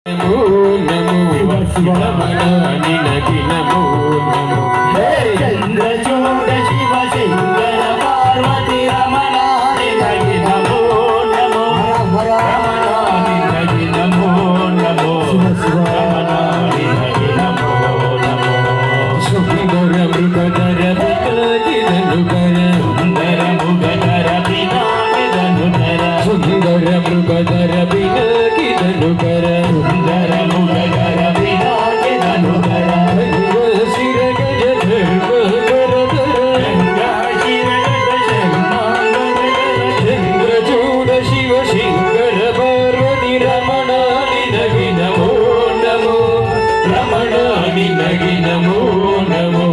నమో నమో శివరమణ నినకి నమో నమో హే చంద్రచూడ శివ శంకర పార్వతి రమణ నినకి నమో నమో రమణ నినకి నమో నమో రమణ నినకి నమో నమో సుఖిగర మృగధర వికటిదనుకర సుందర ముగధర వినానిదనుకర సుందర మృగధర వికటిదనుకర నమో నమో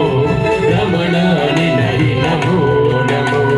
రమణ నినగి నమో నమో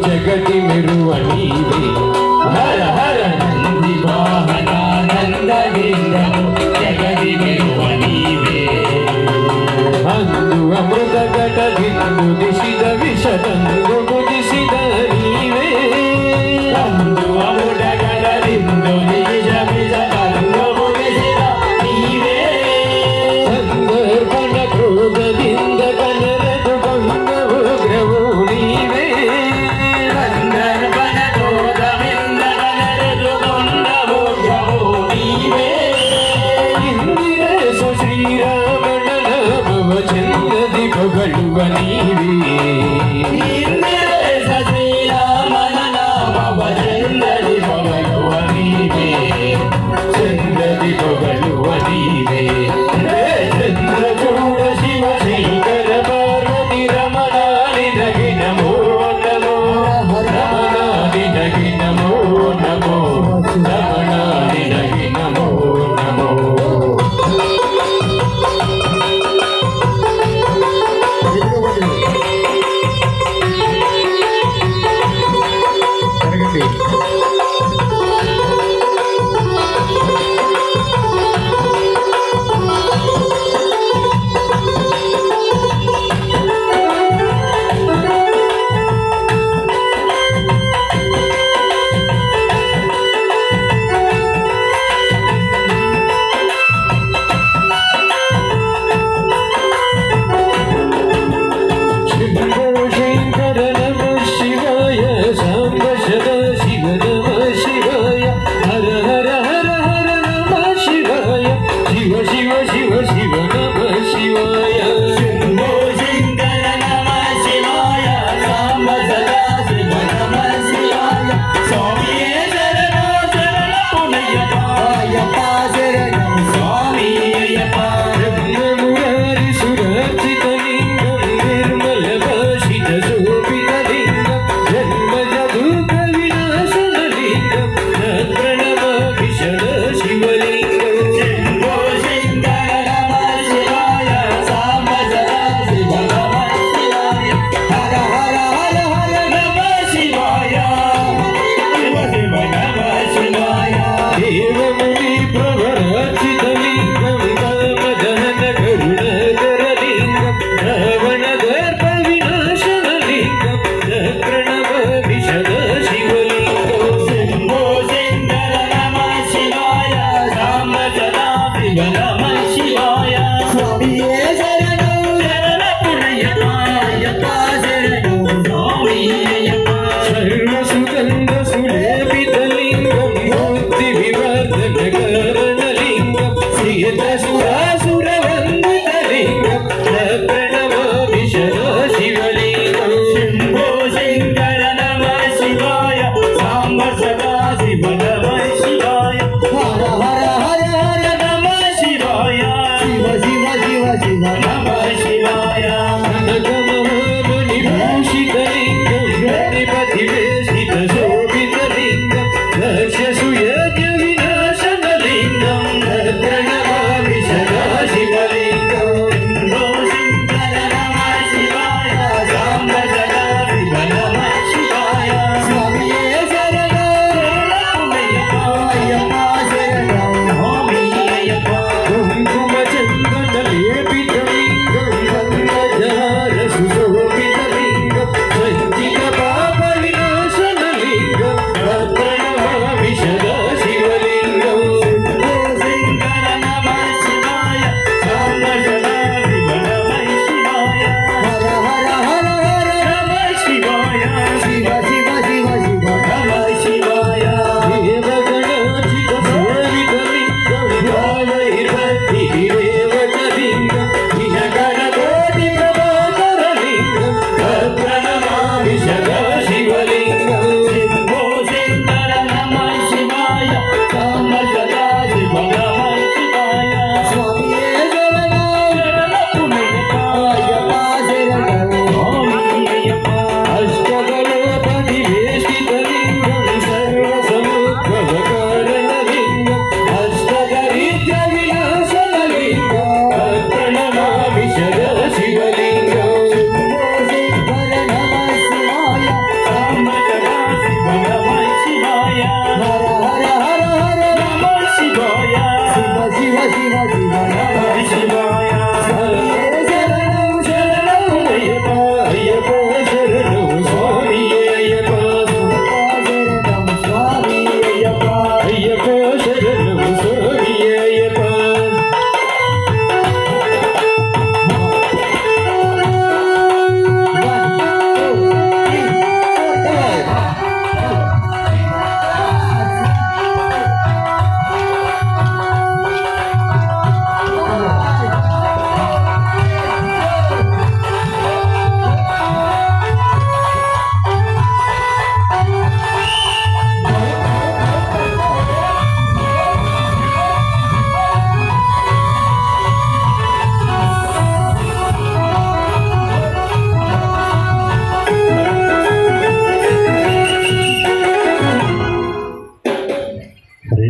జగతి మెరువ నీవే హర హర నంది వాహన నందగిరిదము జగతి మెరువ నీవే అందు అమృత ఘట దిందు దిశిద విషదందు దిశిద నీవే అందు అమృత ఘట దిందు దిశ విషదందు దిశిద నీవే సందర్భన క్రోధ దింద కనరదు గంగవు గ్రవు నీవే శ్రీరామణ భవ చంద్రది పొగಳುవ నీవే